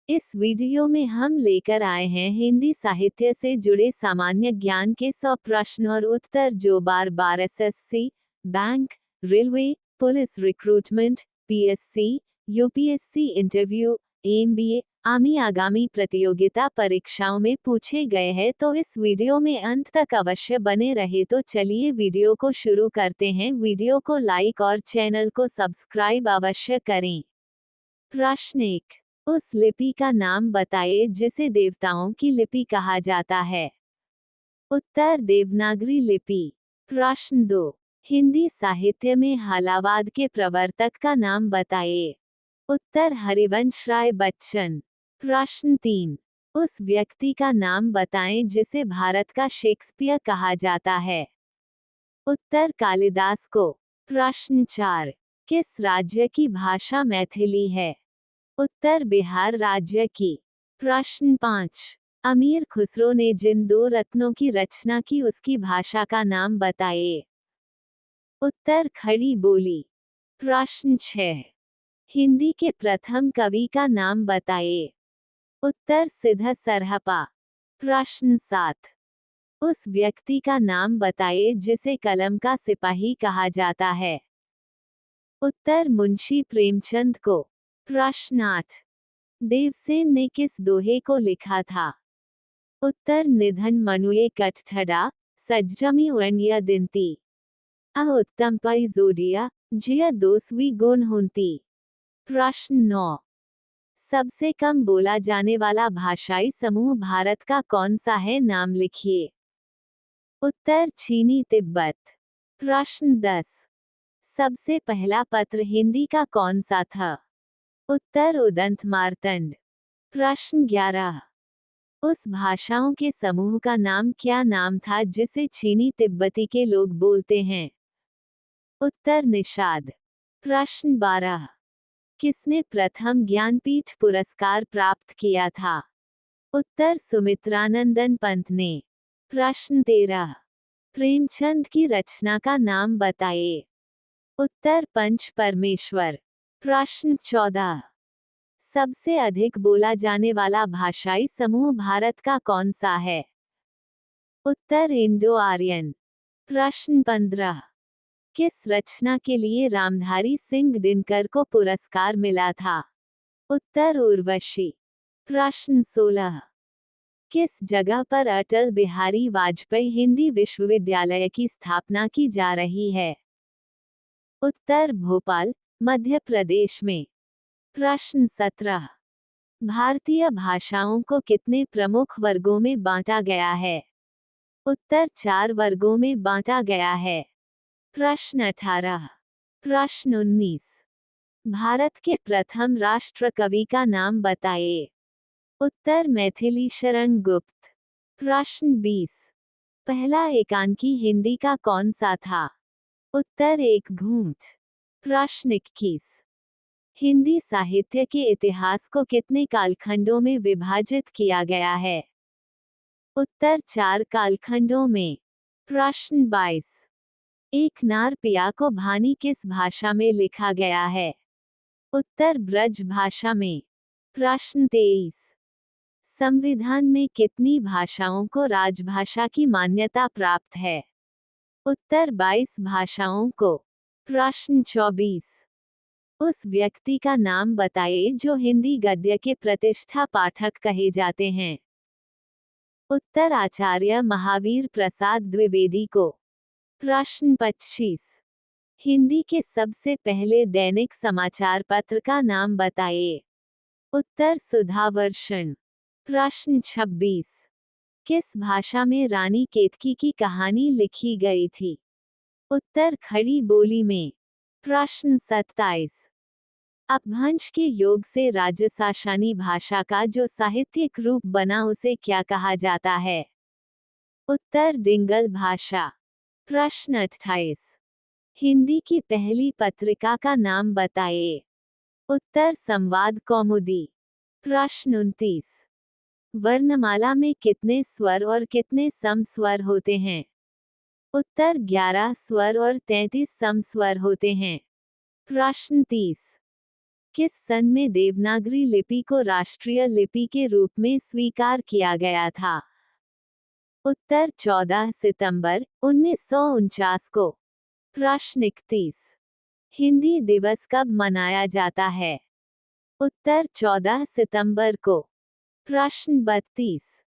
इस वीडियो में हम लेकर आए हैं हिंदी साहित्य से जुड़े सामान्य ज्ञान के 100 प्रश्न और उत्तर जो बार बार SSC, bank, railway, police recruitment, PSC, UPSC interview, MBA, आमी आगामी प्रतियोगिता परीक्षाओं में पूछे गए हैं। तो इस वीडियो में अंत तक अवश्य बने रहे। तो चलिए वीडियो को शुरू करते हैं। वीडियो को लाइक और चैनल को सब्सक्राइब अवश्य करें। प्रश्न 1, उस लिपि का नाम बताइए जिसे देवताओं की लिपि कहा जाता है। उत्तर देवनागरी लिपि। प्रश्न 2, हिंदी साहित्य में हलावाद के प्रवर्तक का नाम बताइए। उत्तर हरिवंश राय बच्चन। प्रश्न 3, उस व्यक्ति का नाम बताएं जिसे भारत का शेक्सपियर कहा जाता है। उत्तर कालिदास को। प्रश्न 4, किस राज्य की भाषा मैथिली है। उत्तर बिहार राज्य की। प्रश्न 5, अमीर खुसरो ने जिन 2 रत्नों की रचना की उसकी भाषा का नाम बताइए। उत्तर खड़ी बोली। प्रश्न 6, हिंदी के प्रथम कवि का नाम बताइए। उत्तर सिद्ध सरहपा। प्रश्न 7, उस व्यक्ति का नाम बताइए जिसे कलम का सिपाही कहा जाता है। उत्तर मुंशी प्रेमचंद को। प्रश्न 8, देवसेन ने किस दोहे को लिखा था। उत्तर निधन मनुए कठठड़ा सज्जमी उण्य दिनती अ उत्तम पई जोड़िया जिया दोस्वी गुण हुंती। प्रश्न 9, सबसे कम बोला जाने वाला भाषाई समूह भारत का कौन सा है, नाम लिखिए। उत्तर चीनी तिब्बत। प्रश्न 10, सबसे पहला पत्र हिंदी का कौन सा था। उत्तर उदंत मार्तंड। प्रश्न 11, उस भाषाओं के समूह का नाम क्या नाम था जिसे चीनी तिब्बती के लोग बोलते हैं। उत्तर निषाद। प्रश्न 12, किसने प्रथम ज्ञानपीठ पुरस्कार प्राप्त किया था। उत्तर सुमित्रानंदन पंत ने। प्रश्न 13, प्रेमचंद की रचना का नाम बताइए। उत्तर पंच परमेश्वर। प्रश्न 14, सबसे अधिक बोला जाने वाला भाषाई समूह भारत का कौन सा है। उत्तर इंडो आर्यन। प्रश्न 15, किस रचना के लिए रामधारी सिंह दिनकर को पुरस्कार मिला था। उत्तर उर्वशी। प्रश्न 16, किस जगह पर अटल बिहारी वाजपेयी हिंदी विश्वविद्यालय की स्थापना की जा रही है। उत्तर भोपाल, मध्य प्रदेश में। प्रश्न 17, भारतीय भाषाओं को कितने प्रमुख वर्गों में बांटा गया है। उत्तर 4 वर्गों में बांटा गया है। प्रश्न 18, प्रश्न 19, भारत के प्रथम राष्ट्र कवि का नाम बताइए। उत्तर मैथिली शरण गुप्त। प्रश्न 20, पहला एकांकी हिंदी का कौन सा था। उत्तर एक घूंट। प्रश्न 21, हिंदी साहित्य के इतिहास को कितने कालखंडों में विभाजित किया गया है। उत्तर 4 कालखंडों में। प्रश्न 22, एक नार पिया को भानी किस भाषा में लिखा गया है। उत्तर ब्रज भाषा में। प्रश्न 23, संविधान में कितनी भाषाओं को राजभाषा की मान्यता प्राप्त है। उत्तर 22 भाषाओं को। प्रश्न 24, उस व्यक्ति का नाम बताइए जो हिंदी गद्य के प्रतिष्ठा पाठक कहे जाते हैं। उत्तर आचार्य महावीर प्रसाद द्विवेदी को। प्रश्न 25, हिंदी के सबसे पहले दैनिक समाचार पत्र का नाम बताइए। उत्तर सुधावर्षण। प्रश्न 26, किस भाषा में रानी केतकी की कहानी लिखी गई थी। उत्तर खड़ी बोली में। प्रश्न 27, अपभ्रंश के योग से राजशासनी भाषा का जो साहित्यिक रूप बना उसे क्या कहा जाता है। उत्तर डिंगल भाषा। प्रश्न 28, हिंदी की पहली पत्रिका का नाम बताइए। उत्तर संवाद कौमुदी। प्रश्न 29, वर्णमाला में कितने स्वर और कितने सम स्वर होते हैं। उत्तर 11 स्वर और 33 सम स्वर होते हैं। प्रश्न 30, किस सन में देवनागरी लिपि को राष्ट्रीय लिपि के रूप में स्वीकार किया गया था? उत्तर 14 सितंबर 1949 को। प्रश्न 31। हिंदी दिवस कब मनाया जाता है? उत्तर 14 सितंबर को। प्रश्न 32।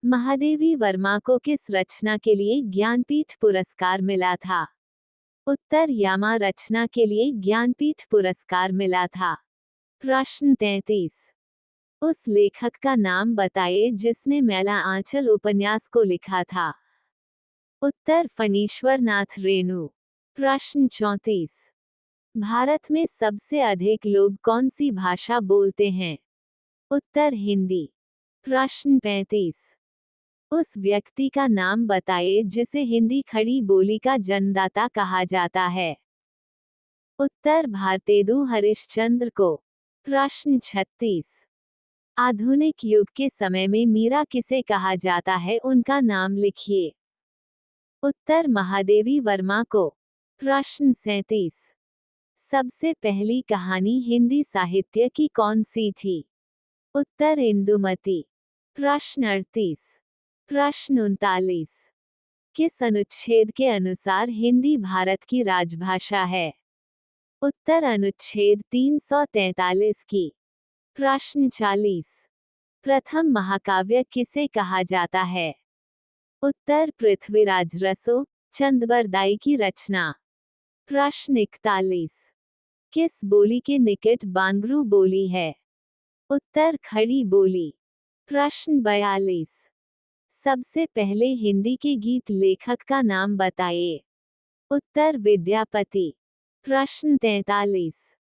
महादेवी वर्मा को किस रचना के लिए ज्ञानपीठ पुरस्कार मिला था? उत्तर यामा रचना के लिए ज्ञानपीठ पुरस्कार मिला था। प्रश्न 33। उस लेखक का नाम बताइए जिसने मैला आंचल उपन्यास को लिखा था। उत्तर फणीश्वर नाथ रेणु। प्रश्न 34। भारत में सबसे अधिक लोग कौन सी भाषा बोलते हैं? उत्तर हिंदी। प्रश्न 35। उस व्यक्ति का नाम बताइए जिसे हिंदी खड़ी बोली का जन्मदाता कहा जाता है। उत्तर भारतेंदु हरिश्चंद्र को। प्रश्न 36। आधुनिक युग के समय में मीरा किसे कहा जाता है, उनका नाम लिखिए। उत्तर महादेवी वर्मा को। प्रश्न 37। सबसे पहली कहानी हिंदी साहित्य की कौन सी थी? उत्तर इंदुमती। प्रश्न 38। प्रश्न 39। किस अनुच्छेद के अनुसार हिंदी भारत की राजभाषा है? उत्तर अनुच्छेद 343 की। प्रश्न 40। प्रथम महाकाव्य किसे कहा जाता है? उत्तर पृथ्वीराज रसो चंदबरदाई की रचना। प्रश्न 41। किस बोली के निकट बांगरू बोली है? उत्तर खड़ी बोली। प्रश्न 42। सबसे पहले हिंदी के गीत लेखक का नाम बताइए। उत्तर विद्यापति। प्रश्न 43।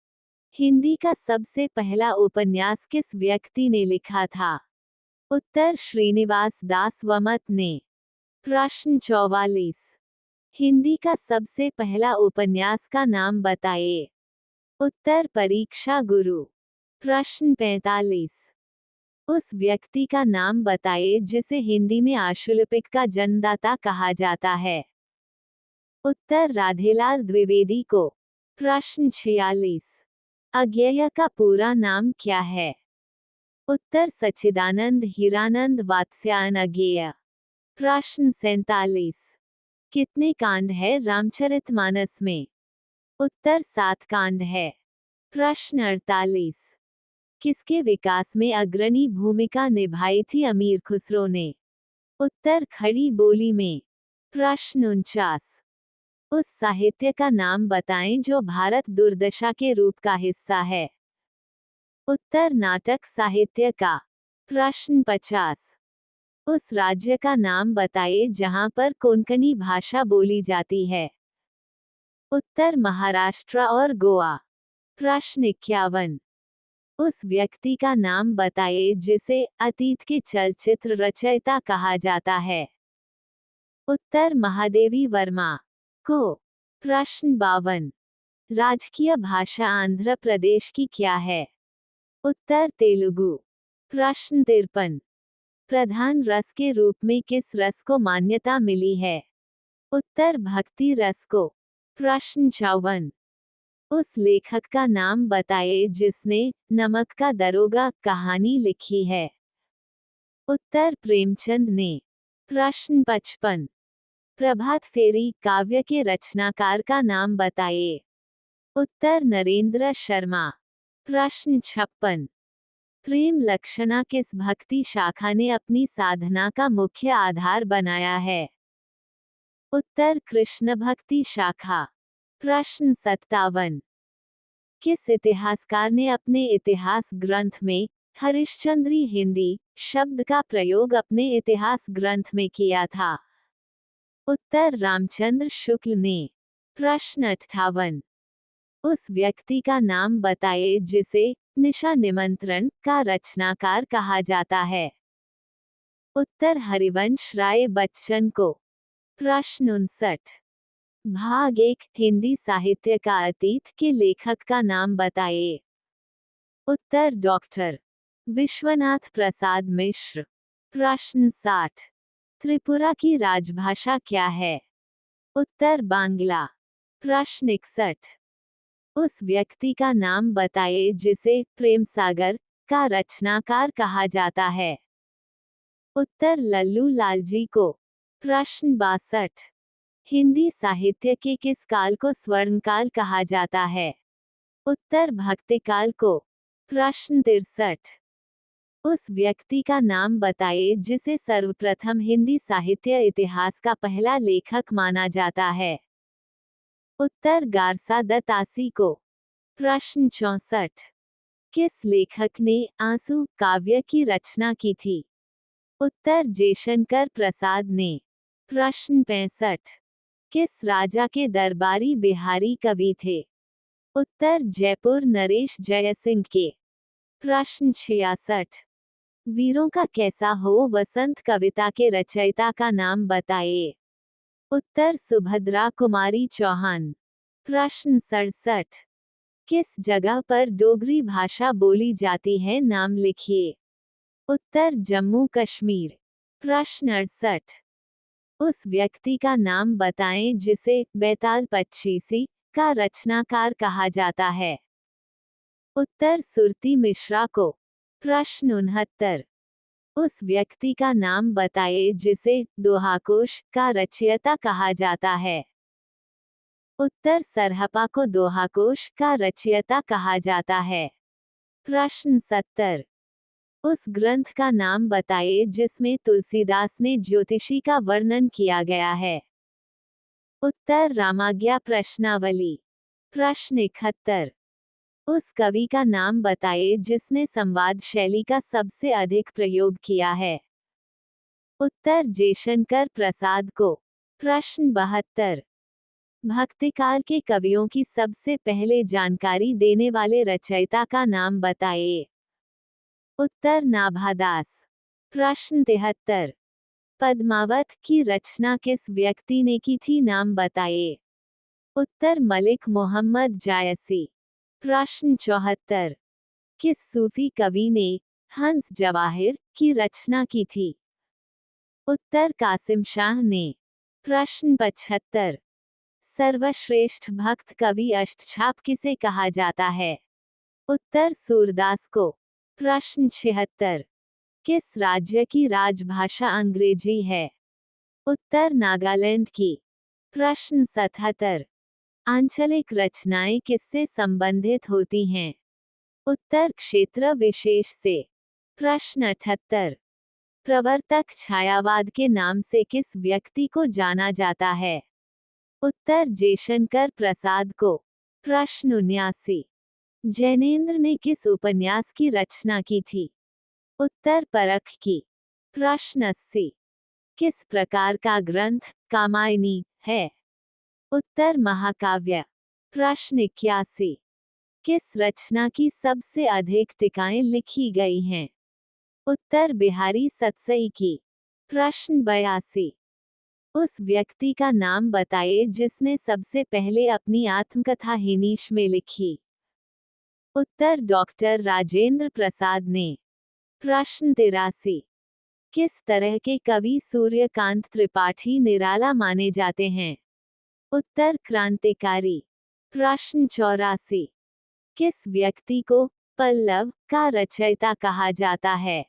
हिंदी का सबसे पहला उपन्यास किस व्यक्ति ने लिखा था? उत्तर श्रीनिवास दास वमत ने। प्रश्न 44। हिंदी का सबसे पहला उपन्यास का नाम बताइए। उत्तर परीक्षा गुरु। प्रश्न 45। उस व्यक्ति का नाम बताइए जिसे हिंदी में आशुलिपिक का जन्मदाता कहा जाता है। उत्तर राधेलाल द्विवेदी को। प्रश्न 46। अज्ञेय का पूरा नाम क्या है? उत्तर सच्चिदानंद हीरानंद वात्स्यायन अज्ञेय। प्रश्न 47। कितने कांड है रामचरितमानस में? उत्तर 7 कांड है। प्रश्न 48। किसके विकास में अग्रणी भूमिका निभाई थी अमीर खुसरो ने? उत्तर खड़ी बोली में। प्रश्न 49। उस साहित्य का नाम बताएं जो भारत दुर्दशा के रूप का हिस्सा है। उत्तर नाटक साहित्य का। प्रश्न 50। उस राज्य का नाम बताइए जहां पर कोंकणी भाषा बोली जाती है। उत्तर महाराष्ट्र और गोवा। प्रश्न 51। उस व्यक्ति का नाम बताइए जिसे अतीत के चलचित्र रचयिता कहा जाता है। उत्तर महादेवी वर्मा को। प्रश्न 52। राजकीय भाषा आंध्र प्रदेश की क्या है? उत्तर तेलुगु। प्रश्न 53। प्रधान रस के रूप में किस रस को मान्यता मिली है? उत्तर भक्ति रस को। प्रश्न 54। उस लेखक का नाम बताइए जिसने नमक का दरोगा कहानी लिखी है। उत्तर प्रेमचंद ने। प्रश्न 55। प्रभात फेरी काव्य के रचनाकार का नाम बताइए। उत्तर नरेंद्र शर्मा। प्रश्न 56। प्रेम लक्षणा किस भक्ति शाखा ने अपनी साधना का मुख्य आधार बनाया है? उत्तर कृष्ण भक्ति शाखा। प्रश्न 57। किस इतिहासकार ने अपने इतिहास ग्रंथ में हरिश्चंद्री हिंदी शब्द का प्रयोग अपने इतिहास ग्रंथ में किया था? उत्तर रामचंद्र शुक्ल ने। प्रश्न 58। उस व्यक्ति का नाम बताइए जिसे निशा निमंत्रण का रचनाकार कहा जाता है। उत्तर हरिवंश राय बच्चन को। प्रश्न 59। भाग 1 हिंदी साहित्य का अतीत के लेखक का नाम बताइए। उत्तर डॉक्टर विश्वनाथ प्रसाद मिश्र। प्रश्न 60। त्रिपुरा की राजभाषा क्या है? उत्तर बांग्ला। प्रश्न 61। उस व्यक्ति का नाम बताइए जिसे प्रेम सागर का रचनाकार कहा जाता है। उत्तर लल्लू लालजी को। प्रश्न 62। हिंदी साहित्य के किस काल को स्वर्णकाल कहा जाता है? उत्तर भक्तिकाल को। प्रश्न 63। उस व्यक्ति का नाम बताइए जिसे सर्वप्रथम हिंदी साहित्य इतिहास का पहला लेखक माना जाता है। उत्तर गारसा दत्तासी को। प्रश्न 64। किस लेखक ने आंसू काव्य की रचना की थी? उत्तर जयशंकर प्रसाद ने। प्रश्न 65। किस राजा के दरबारी बिहारी कवि थे? उत्तर जयपुर नरेश जयसिंह के। प्रश्न 66। वीरों का कैसा हो वसंत कविता के रचयिता का नाम बताइए। उत्तर सुभद्रा कुमारी चौहान। प्रश्न 67। किस जगह पर डोगरी भाषा बोली जाती है नाम लिखिए। उत्तर जम्मू कश्मीर। प्रश्न 68। उस व्यक्ति का नाम बताएं जिसे बैताल पच्चीसी का रचनाकार कहा जाता है। उत्तर सुरती मिश्रा को। प्रश्न 69। उस व्यक्ति का नाम बताइए जिसे दोहाकोश का रचयिता कहा जाता है। उत्तर सरहपा को दोहाकोश का रचयिता कहा जाता है। प्रश्न 70। उस ग्रंथ का नाम बताइए जिसमें तुलसीदास ने ज्योतिषी का वर्णन किया गया है। उत्तर रामाज्ञा प्रश्नावली। प्रश्न 71। उस कवि का नाम बताइए जिसने संवाद शैली का सबसे अधिक प्रयोग किया है। उत्तर जयशंकर प्रसाद को। प्रश्न 72। भक्तिकाल के कवियों की सबसे पहले जानकारी देने वाले रचयिता का नाम बताइए। उत्तर नाभादास। प्रश्न 73। पद्मावत की रचना किस व्यक्ति ने की थी नाम बताइए। उत्तर मलिक मोहम्मद जायसी। प्रश्न 74। किस सूफी कवि ने हंस जवाहिर की रचना की थी? उत्तर कासिम शाह ने। प्रश्न 75। सर्वश्रेष्ठ भक्त कवि अष्टछाप किसे कहा जाता है? उत्तर सूरदास को। प्रश्न 76। किस राज्य की राजभाषा अंग्रेजी है? उत्तर नागालैंड की। प्रश्न 77। आंचलिक रचनाएं किससे संबंधित होती हैं? उत्तर क्षेत्र विशेष से। प्रश्न 78। प्रवर्तक छायावाद के नाम से किस व्यक्ति को जाना जाता है? उत्तर जयशंकर प्रसाद को। प्रश्न 79। जैनेन्द्र ने किस उपन्यास की रचना की थी? उत्तर परख की। प्रश्न 80। किस प्रकार का ग्रंथ कामायनी है? उत्तर महाकाव्य। प्रश्न 81। किस रचना की सबसे अधिक टीकाएं लिखी गई हैं? उत्तर बिहारी सतसई की। प्रश्न 82। उस व्यक्ति का नाम बताइए जिसने सबसे पहले अपनी आत्मकथा हिनीश में लिखी। उत्तर डॉक्टर राजेंद्र प्रसाद ने। प्रश्न 83। किस तरह के कवि सूर्यकांत त्रिपाठी निराला माने जाते हैं? उत्तर क्रांतिकारी। प्रश्न 84। किस व्यक्ति को पल्लव का रचयिता कहा जाता है?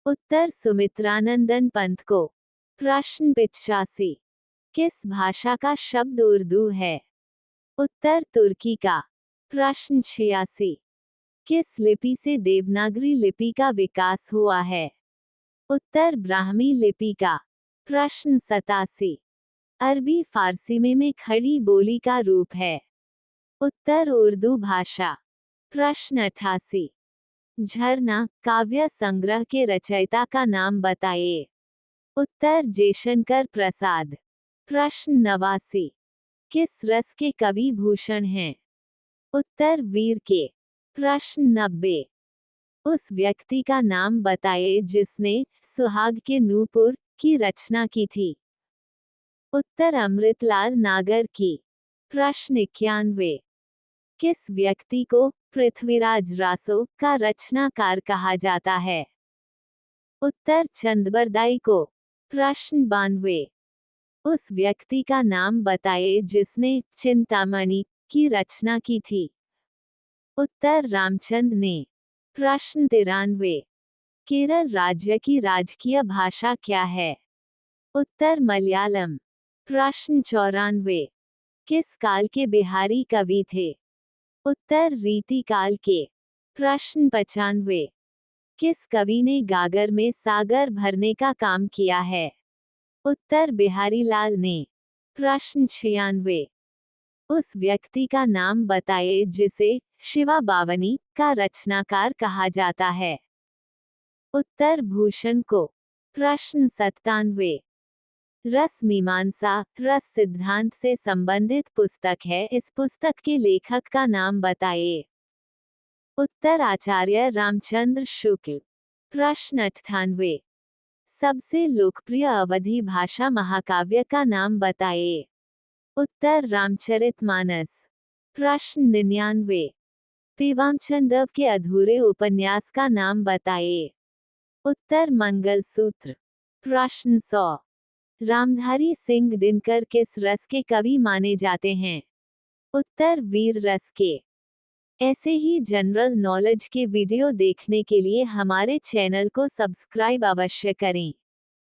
उत्तर सुमित्रानंदन पंत को। प्रश्न 85। किस भाषा का शब्द उर्दू है? उत्तर तुर्की का। प्रश्न 86। किस लिपि से देवनागरी लिपि का विकास हुआ है? उत्तर ब्राह्मी लिपि का। प्रश्न 87। अरबी फारसी में खड़ी बोली का रूप है। उत्तर उर्दू भाषा। प्रश्न 88। झरना काव्य संग्रह के रचयिता का नाम बताइए। उत्तर जयशंकर प्रसाद। प्रश्न 89। किस रस के कवि भूषण हैं? उत्तर वीर के। प्रश्न 90। उस व्यक्ति का नाम बताइए जिसने सुहाग के नूपुर की रचना की थी। उत्तर अमृतलाल नागर की। प्रश्न 91। किस व्यक्ति को पृथ्वीराज रासो का रचनाकार कहा जाता है? उत्तर चंदबरदाई को। प्रश्न 92। उस व्यक्ति का नाम बताइए जिसने चिंतामणि की रचना की थी? उत्तर रामचंद्र ने। प्रश्न 93। केरल राज्य की राजकीय भाषा क्या है? उत्तर मलयालम। प्रश्न 94। किस काल के बिहारी कवि थे? उत्तर रीति काल के। प्रश्न 95। किस कवि ने गागर में सागर भरने का काम किया है? उत्तर बिहारी लाल ने। प्रश्न 96। उस व्यक्ति का नाम बताइए जिसे शिवा बावनी का रचनाकार कहा जाता है? उत्तर भूषण को। प्रश्न 97। रस मीमांसा रस सिद्धांत से संबंधित पुस्तक है, इस पुस्तक के लेखक का नाम बताइए? उत्तर आचार्य रामचंद्र शुक्ल। प्रश्न 98। सबसे लोकप्रिय अवधी भाषा महाकाव्य का नाम बताइए? उत्तर रामचरितमानस। प्रश्न 99। पेवामचंदव के अधूरे उपन्यास का नाम बताइए? उत्तर मंगलसूत्र। प्रश्न 100। रामधारी सिंह दिनकर किस रस के कवि माने जाते हैं? उत्तर वीर रस के। ऐसे ही जनरल नॉलेज के वीडियो देखने के लिए हमारे चैनल को सब्सक्राइब अवश्य करें।